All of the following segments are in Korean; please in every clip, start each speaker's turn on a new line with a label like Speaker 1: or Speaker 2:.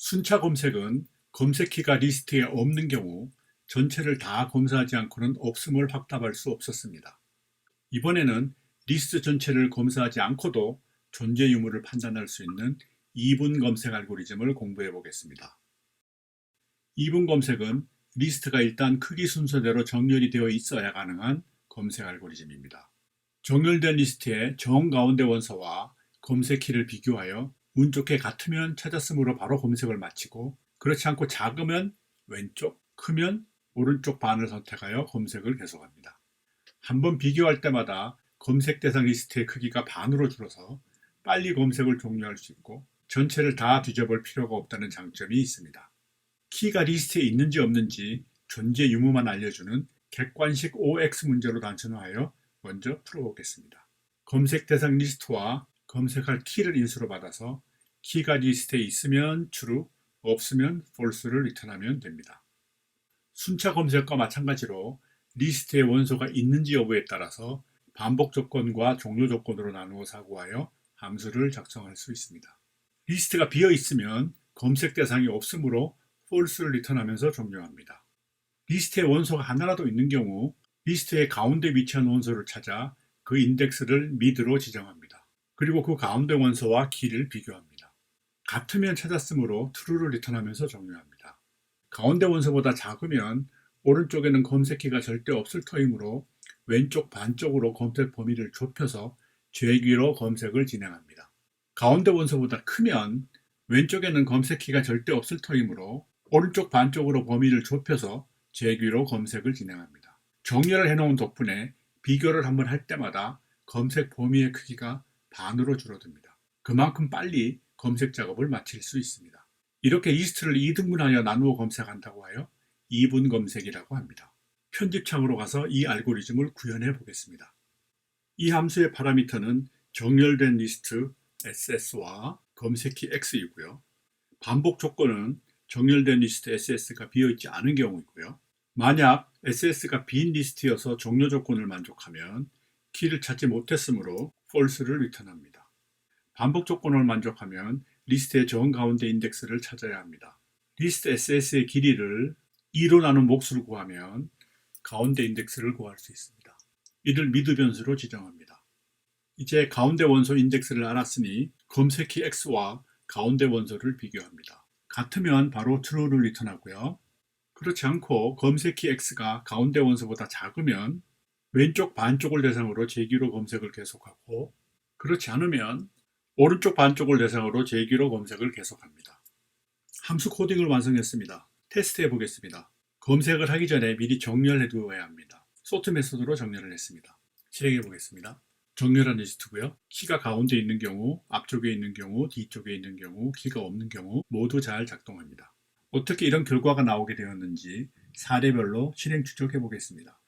Speaker 1: 순차 검색은 검색키가 리스트에 없는 경우 전체를 다 검사하지 않고는 없음을 확답할 수 없었습니다. 이번에는 리스트 전체를 검사하지 않고도 존재 유무를 판단할 수 있는 이분 검색 알고리즘을 공부해 보겠습니다. 이분 검색은 리스트가 일단 크기 순서대로 정렬이 되어 있어야 가능한 검색 알고리즘입니다. 정렬된 리스트의 정가운데 원소와 검색키를 비교하여 운 좋게 같으면 찾았으므로 바로 검색을 마치고, 그렇지 않고 작으면 왼쪽, 크면 오른쪽 반을 선택하여 검색을 계속합니다. 한번 비교할 때마다 검색 대상 리스트의 크기가 반으로 줄어서 빨리 검색을 종료할 수 있고 전체를 다 뒤져볼 필요가 없다는 장점이 있습니다. 키가 리스트에 있는지 없는지 존재 유무만 알려주는 객관식 OX 문제로 단순화하여 먼저 풀어보겠습니다. 검색 대상 리스트와 검색할 키를 인수로 받아서 키가 리스트에 있으면 true, 없으면 false를 리턴하면 됩니다. 순차 검색과 마찬가지로 리스트에 원소가 있는지 여부에 따라서 반복 조건과 종료 조건으로 나누어 사고하여 함수를 작성할 수 있습니다. 리스트가 비어 있으면 검색 대상이 없으므로 false를 리턴하면서 종료합니다. 리스트에 원소가 하나라도 있는 경우 리스트의 가운데 위치한 원소를 찾아 그 인덱스를 mid로 지정합니다. 그리고 그 가운데 원소와 키를 비교합니다. 같으면 찾았으므로 true를 리턴하면서 종료합니다. 가운데 원소보다 작으면 오른쪽에는 검색키가 절대 없을 터이므로 왼쪽 반쪽으로 검색 범위를 좁혀서 재귀로 검색을 진행합니다. 가운데 원소보다 크면 왼쪽에는 검색키가 절대 없을 터이므로 오른쪽 반쪽으로 범위를 좁혀서 재귀로 검색을 진행합니다. 정렬을 해놓은 덕분에 비교를 한번 할 때마다 검색 범위의 크기가 반으로 줄어듭니다. 그만큼 빨리 검색 작업을 마칠 수 있습니다. 이렇게 리스트를 2등분하여 나누어 검색한다고 하여 이분 검색이라고 합니다. 편집창으로 가서 이 알고리즘을 구현해 보겠습니다. 이 함수의 파라미터는 정렬된 리스트 SS와 검색키 X이고요. 반복 조건은 정렬된 리스트 SS가 비어있지 않은 경우이고요. 만약 SS가 빈 리스트여서 종료 조건을 만족하면 키를 찾지 못했으므로 false를 리턴합니다. 반복 조건을 만족하면 리스트의 정가운데 인덱스를 찾아야 합니다. 리스트 SS의 길이를 2로 나눈 몫을 구하면 가운데 인덱스를 구할 수 있습니다. 이를 미드 변수로 지정합니다. 이제 가운데 원소 인덱스를 알았으니 검색키 X와 가운데 원소를 비교합니다. 같으면 바로 true를 리턴하고요. 그렇지 않고 검색키 X가 가운데 원소보다 작으면 왼쪽 반쪽을 대상으로 재기로 검색을 계속하고, 그렇지 않으면 오른쪽 반쪽을 대상으로 재기로 검색을 계속합니다. 함수 코딩을 완성했습니다. 테스트해 보겠습니다. 검색을 하기 전에 미리 정렬해 두어야 합니다. 소트 메소드로 정렬을 했습니다. 실행해 보겠습니다. 정렬한 리스트고요. 키가 가운데 있는 경우, 앞쪽에 있는 경우, 뒤쪽에 있는 경우, 키가 없는 경우 모두 잘 작동합니다. 어떻게 이런 결과가 나오게 되었는지 사례별로 실행 추적해 보겠습니다.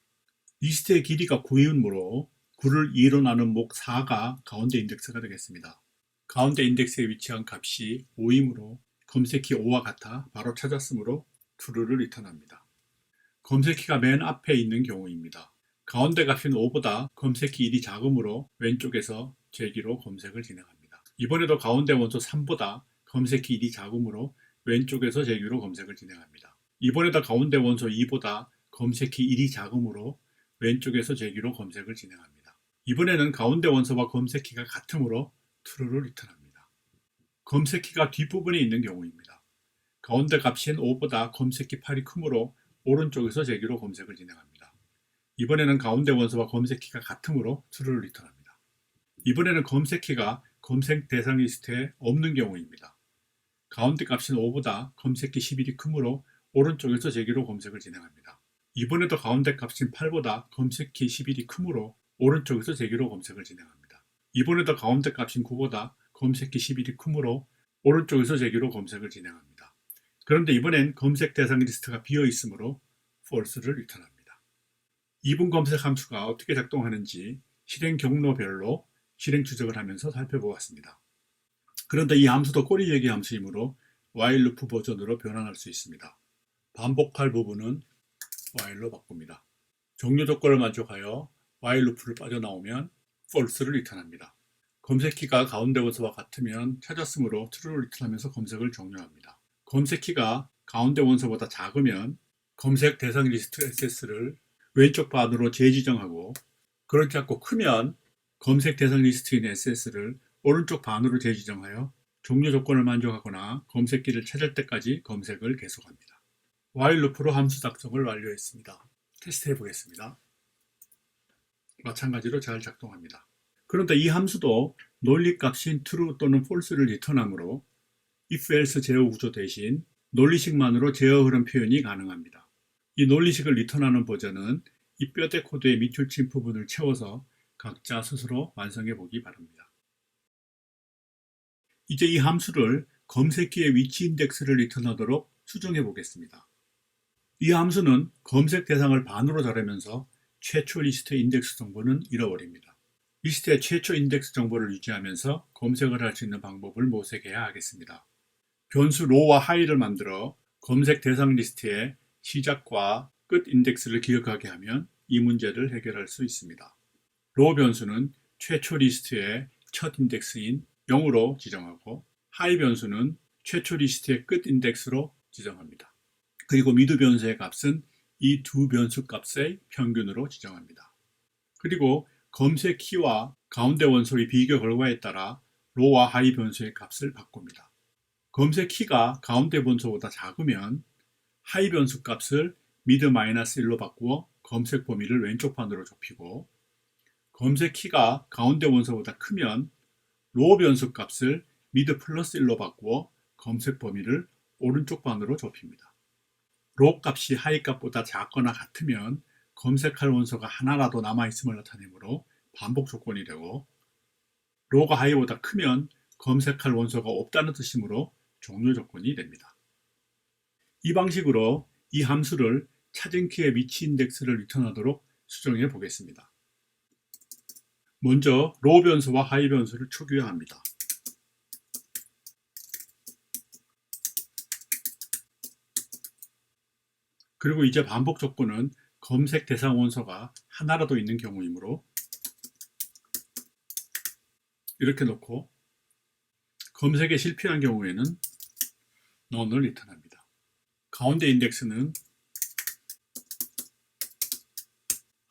Speaker 1: 리스트의 길이가 9이므로 9를 2로 나눈 목 4가 가운데 인덱스가 되겠습니다. 가운데 인덱스에 위치한 값이 5이므로 검색키 5와 같아 바로 찾았으므로 true를 리턴합니다. 검색키가 맨 앞에 있는 경우입니다. 가운데 값인 5보다 검색키 1이 작으므로 왼쪽에서 재기로 검색을 진행합니다. 이번에도 가운데 원소 3보다 검색키 1이 작으므로 왼쪽에서 재기로 검색을 진행합니다. 이번에도 가운데 원소 2보다 검색키 1이 작으므로 왼쪽에서 재기로 검색을 진행합니다. 이번에는 가운데 원소와 검색키가 같으므로 true를 리턴합니다. 검색키가 뒷부분에 있는 경우입니다. 가운데 값인 5보다 검색키 8이 크므로 오른쪽에서 재기로 검색을 진행합니다. 이번에는 가운데 원소와 검색키가 같으므로 true를 리턴합니다. 이번에는 검색키가 검색 대상 리스트에 없는 경우입니다. 가운데 값인 5보다 검색키 11이 크므로 오른쪽에서 재기로 검색을 진행합니다. 이번에도 가운데 값인 8보다 검색키 11이 크므로 오른쪽에서 재기로 검색을 진행합니다. 이번에도 가운데 값인 9보다 검색키 11이 크므로 오른쪽에서 재기로 검색을 진행합니다. 그런데 이번엔 검색 대상 리스트가 비어 있으므로 false를 리턴합니다. 이분 검색 함수가 어떻게 작동하는지 실행 경로별로 실행 추적을 하면서 살펴보았습니다. 그런데 이 함수도 꼬리얘기 함수이므로 while 루프 버전으로 변환할 수 있습니다. 반복할 부분은 while로 바꿉니다. 종료 조건을 만족하여 while 루프를 빠져나오면 false를 리턴합니다. 검색키가 가운데 원소와 같으면 찾았으므로 true를 리턴하면서 검색을 종료합니다. 검색키가 가운데 원소보다 작으면 검색 대상 리스트 액세스를 왼쪽 반으로 재지정하고, 그렇지 않고 크면 검색 대상 리스트인 액세스를 오른쪽 반으로 재지정하여 종료 조건을 만족하거나 검색키를 찾을 때까지 검색을 계속합니다. while 루프로 함수 작성을 완료했습니다. 테스트해 보겠습니다. 마찬가지로 잘 작동합니다. 그런데 이 함수도 논리값인 true 또는 false를 리턴하므로 if else 제어 구조 대신 논리식만으로 제어 흐름 표현이 가능합니다. 이 논리식을 리턴하는 버전은 이 뼈대 코드의 밑줄친 부분을 채워서 각자 스스로 완성해 보기 바랍니다. 이제 이 함수를 검색키의 위치 인덱스를 리턴하도록 수정해 보겠습니다. 이 함수는 검색 대상을 반으로 자르면서 최초 리스트 인덱스 정보는 잃어버립니다. 리스트의 최초 인덱스 정보를 유지하면서 검색을 할 수 있는 방법을 모색해야 하겠습니다. 변수 low와 high를 만들어 검색 대상 리스트의 시작과 끝 인덱스를 기억하게 하면 이 문제를 해결할 수 있습니다. low 변수는 최초 리스트의 첫 인덱스인 0으로 지정하고, high 변수는 최초 리스트의 끝 인덱스로 지정합니다. 그리고 미드 변수의 값은 이 두 변수 값의 평균으로 지정합니다. 그리고 검색 키와 가운데 원소의 비교 결과에 따라 low와 high 변수의 값을 바꿉니다. 검색 키가 가운데 변수보다 작으면 high 변수 값을 mid-1로 바꾸어 검색 범위를 왼쪽 반으로 좁히고, 검색 키가 가운데 원소보다 크면 low 변수 값을 mid+1로 바꾸어 검색 범위를 오른쪽 반으로 좁힙니다. low 값이 high 값보다 작거나 같으면 검색할 원소가 하나라도 남아있음을 나타내므로 반복 조건이 되고, low가 high보다 크면 검색할 원소가 없다는 뜻이므로 종료 조건이 됩니다. 이 방식으로 이 함수를 찾은 키의 위치 인덱스를 리턴하도록 수정해 보겠습니다. 먼저 low 변수와 high 변수를 초기화합니다. 그리고 이제 반복 조건은 검색 대상 원소가 하나라도 있는 경우이므로 이렇게 놓고, 검색에 실패한 경우에는 none을 리턴합니다. 가운데 인덱스는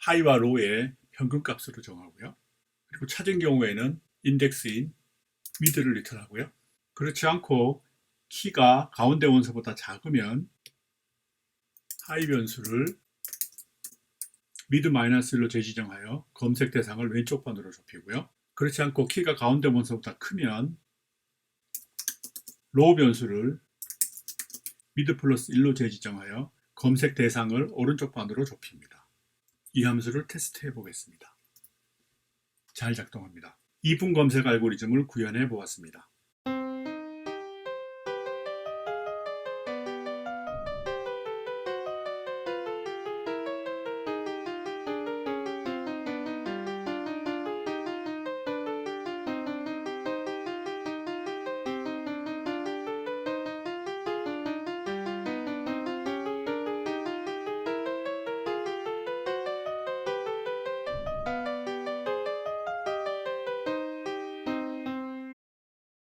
Speaker 1: high와 low의 평균값으로 정하고요. 그리고 찾은 경우에는 인덱스인 mid를 리턴하고요. 그렇지 않고 키가 가운데 원소보다 작으면 high 변수를 mid-1로 재지정하여 검색 대상을 왼쪽 반으로 좁히고요. 그렇지 않고 키가 가운데 원소보다 크면 low 변수를 mid+1로 재지정하여 검색 대상을 오른쪽 반으로 좁힙니다. 이 함수를 테스트해 보겠습니다. 잘 작동합니다. 2분 검색 알고리즘을 구현해 보았습니다.